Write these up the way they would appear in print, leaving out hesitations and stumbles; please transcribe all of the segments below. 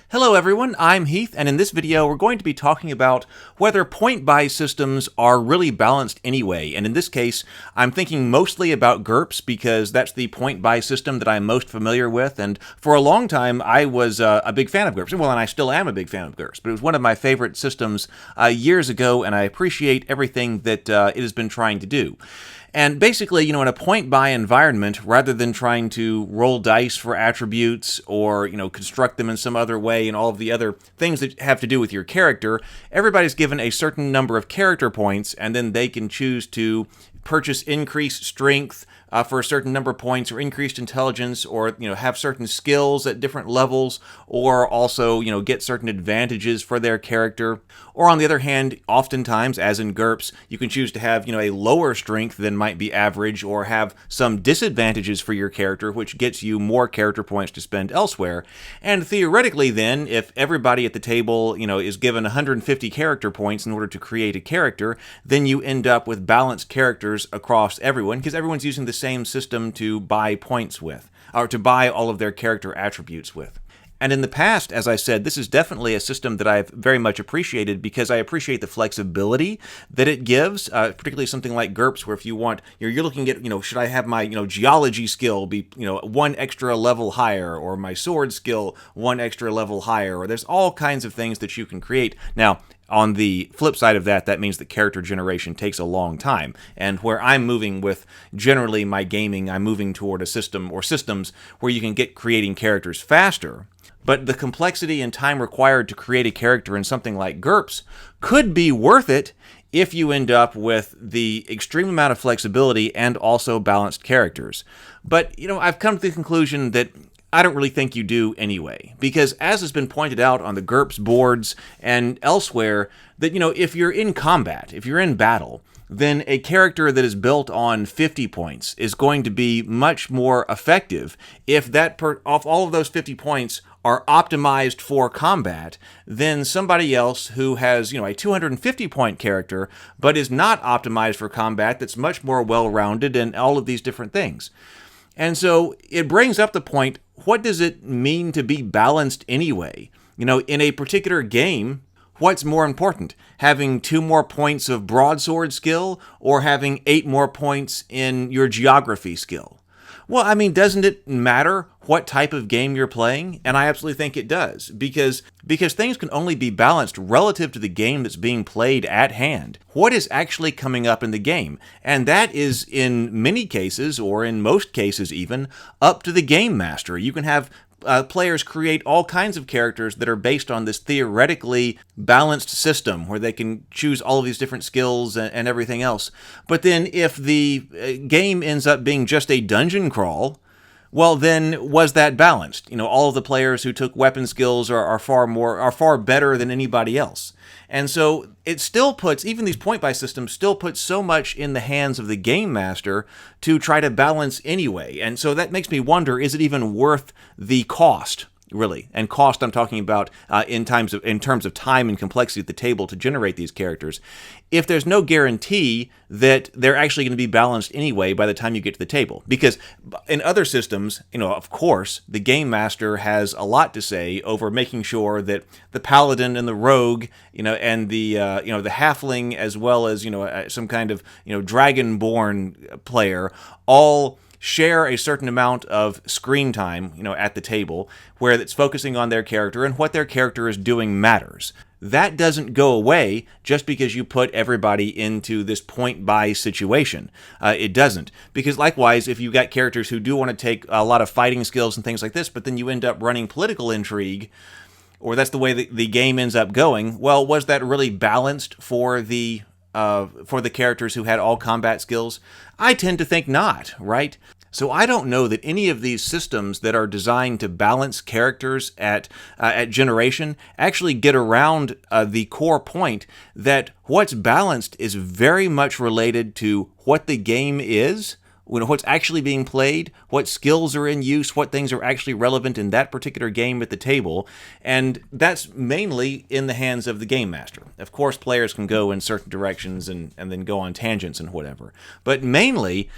Hello everyone, I'm Heath, and in this video we're going to be talking about whether point-buy systems are really balanced anyway. And in this case, I'm thinking mostly about GURPS because that's the point-buy system that I'm most familiar with, and for a long time I was a big fan of GURPS. Well, and I still am a big fan of GURPS, but it was one of my favorite systems years ago, and I appreciate everything that it has been trying to do. And basically, in a point-buy environment, rather than trying to roll dice for attributes or, construct them in some other way and all of the other things that have to do with your character, everybody's given a certain number of character points, and then they can choose to purchase increased strength for a certain number of points, or increased intelligence, or have certain skills at different levels, or also get certain advantages for their character. Or on the other hand, oftentimes, as in GURPS, you can choose to have a lower strength than might be average, or have some disadvantages for your character, which gets you more character points to spend elsewhere. And theoretically, then, if everybody at the table is given 150 character points in order to create a character, then you end up with balanced characters across everyone, because everyone's using the same system to buy points with, or to buy all of their character attributes with. And in the past, as I said, this is definitely a system that I've very much appreciated because I appreciate the flexibility that it gives, particularly something like GURPS, where if you want, you're looking at, should I have my, geology skill be, one extra level higher, or my sword skill one extra level higher, or there's all kinds of things that you can create. Now, on the flip side of that, that means that character generation takes a long time. And where I'm moving with generally my gaming, I'm moving toward a system or systems where you can get creating characters faster. But the complexity and time required to create a character in something like GURPS could be worth it if you end up with the extreme amount of flexibility and also balanced characters. But, I've come to the conclusion that I don't really think you do anyway, because as has been pointed out on the GURPS boards and elsewhere, that, if you're in combat, if you're in battle, then a character that is built on 50 points is going to be much more effective if off all of those 50 points are optimized for combat than somebody else who has, a 250 point character but is not optimized for combat, that's much more well-rounded and all of these different things. And so it brings up the point, what does it mean to be balanced anyway? In a particular game, what's more important? Having 2 more points of broadsword skill, or having 8 more points in your geography skill? Well, doesn't it matter what type of game you're playing? And I absolutely think it does, because things can only be balanced relative to the game that's being played at hand. What is actually coming up in the game? And that is, in many cases, or in most cases even, up to the game master. You can have players create all kinds of characters that are based on this theoretically balanced system where they can choose all of these different skills and everything else. But then if the game ends up being just a dungeon crawl, well, then was that balanced? All of the players who took weapon skills are far better than anybody else. And so it still puts, even these point-buy systems still put so much in the hands of the game master to try to balance anyway. And so that makes me wonder, is it even worth the cost, really? And cost, I'm talking about in terms of time and complexity at the table to generate these characters. If there's no guarantee that they're actually going to be balanced anyway by the time you get to the table. Because in other systems, of course, the game master has a lot to say over making sure that the paladin and the rogue, and the halfling, as well as, some kind of, dragonborn player, all share a certain amount of screen time, at the table, where it's focusing on their character, and what their character is doing matters. That doesn't go away just because you put everybody into this point-buy situation. It doesn't. Because likewise, if you've got characters who do want to take a lot of fighting skills and things like this, but then you end up running political intrigue, or that's the way the game ends up going, well, was that really balanced for the characters who had all combat skills? I tend to think not, right? So I don't know that any of these systems that are designed to balance characters at generation actually get around the core point that what's balanced is very much related to what the game is, what's actually being played, what skills are in use, what things are actually relevant in that particular game at the table, and that's mainly in the hands of the game master. Of course, players can go in certain directions and then go on tangents and whatever, but mainly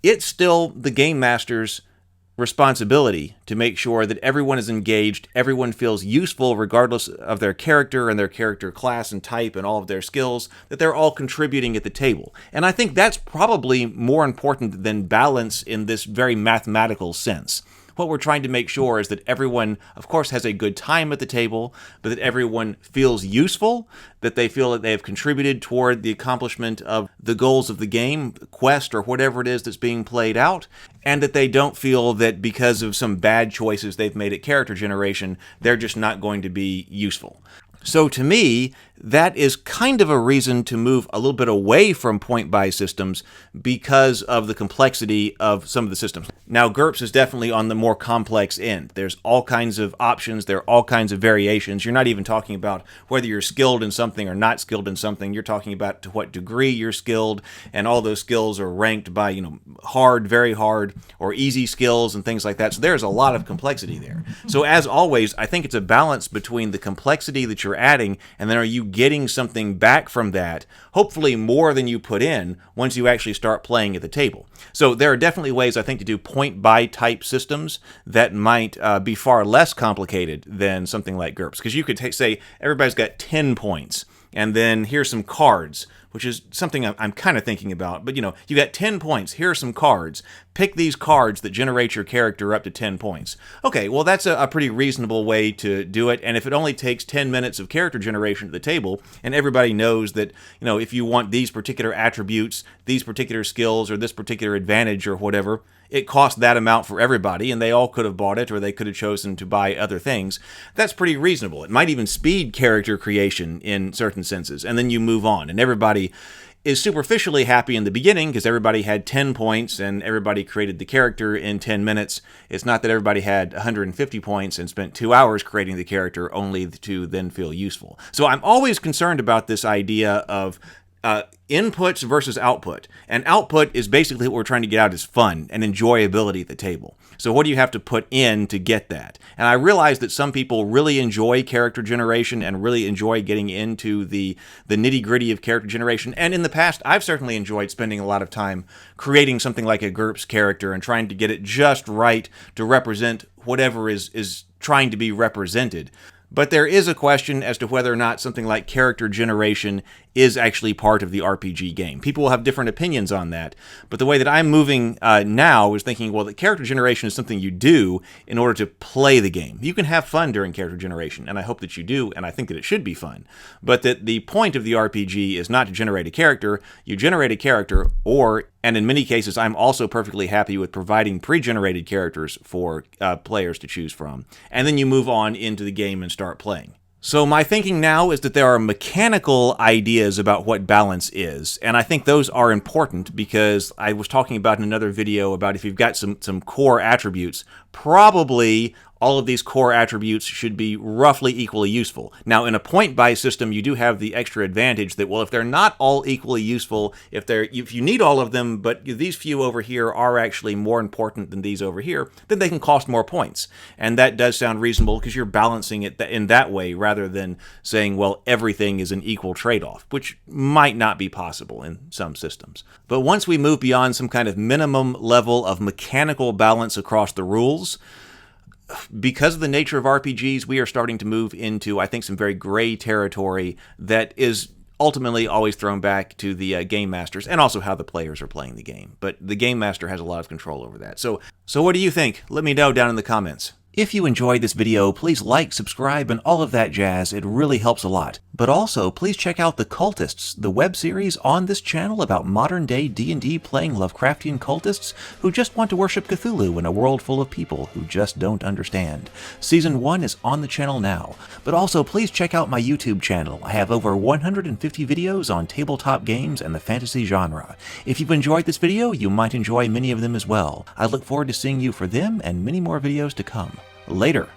it's still the game master's responsibility to make sure that everyone is engaged, everyone feels useful regardless of their character and their character class and type and all of their skills, that they're all contributing at the table. And I think that's probably more important than balance in this very mathematical sense. What we're trying to make sure is that everyone, of course, has a good time at the table, but that everyone feels useful, that they feel that they have contributed toward the accomplishment of the goals of the game, quest, or whatever it is that's being played out, and that they don't feel that because of some bad choices they've made at character generation, they're just not going to be useful. So to me, that is kind of a reason to move a little bit away from point-buy systems because of the complexity of some of the systems. Now, GURPS is definitely on the more complex end. There's all kinds of options. There are all kinds of variations. You're not even talking about whether you're skilled in something or not skilled in something. You're talking about to what degree you're skilled, and all those skills are ranked by, hard, very hard, or easy skills and things like that. So there's a lot of complexity there. So as always, I think it's a balance between the complexity that you're adding, and then are you getting something back from that, hopefully more than you put in once you actually start playing at the table. So there are definitely ways, I think, to do point-buy type systems that might be far less complicated than something like GURPS. Because you could say everybody's got 10 points, and then here's some cards, which is something I'm kind of thinking about. But, you got 10 points. Here are some cards. Pick these cards that generate your character up to 10 points. Okay, well, that's a pretty reasonable way to do it. And if it only takes 10 minutes of character generation at the table, and everybody knows that, if you want these particular attributes, these particular skills, or this particular advantage or whatever, it costs that amount for everybody, and they all could have bought it, or they could have chosen to buy other things. That's pretty reasonable. It might even speed character creation in certain senses, and then you move on, and everybody is superficially happy in the beginning because everybody had 10 points and everybody created the character in 10 minutes. It's not that everybody had 150 points and spent 2 hours creating the character only to then feel useful. So I'm always concerned about this idea of inputs versus output. And output is basically what we're trying to get out is fun and enjoyability at the table. So what do you have to put in to get that? And I realize that some people really enjoy character generation and really enjoy getting into the nitty-gritty of character generation. And in the past, I've certainly enjoyed spending a lot of time creating something like a GURPS character and trying to get it just right to represent whatever is trying to be represented. But there is a question as to whether or not something like character generation is actually part of the RPG game. People will have different opinions on that, but the way that I'm moving now is thinking, well, that character generation is something you do in order to play the game. You can have fun during character generation, and I hope that you do, and I think that it should be fun, but that the point of the RPG is not to generate a character. You generate a character, and in many cases, I'm also perfectly happy with providing pre-generated characters for players to choose from, and then you move on into the game and start playing. So my thinking now is that there are mechanical ideas about what balance is, and I think those are important because I was talking about in another video about if you've got some core attributes, probably all of these core attributes should be roughly equally useful. Now, in a point-buy system, you do have the extra advantage that, well, if they're not all equally useful, if you need all of them, but these few over here are actually more important than these over here, then they can cost more points. And that does sound reasonable because you're balancing it in that way rather than saying, well, everything is an equal trade-off, which might not be possible in some systems. But once we move beyond some kind of minimum level of mechanical balance across the rules, because of the nature of RPGs, we are starting to move into, I think, some very gray territory that is ultimately always thrown back to the game masters and also how the players are playing the game. But the game master has a lot of control over that. So what do you think? Let me know down in the comments. If you enjoyed this video, please like, subscribe, and all of that jazz. It really helps a lot. But also, please check out The Cultists, the web series on this channel about modern-day D&D playing Lovecraftian cultists who just want to worship Cthulhu in a world full of people who just don't understand. Season 1 is on the channel now. But also, please check out my YouTube channel. I have over 150 videos on tabletop games and the fantasy genre. If you've enjoyed this video, you might enjoy many of them as well. I look forward to seeing you for them and many more videos to come. Later.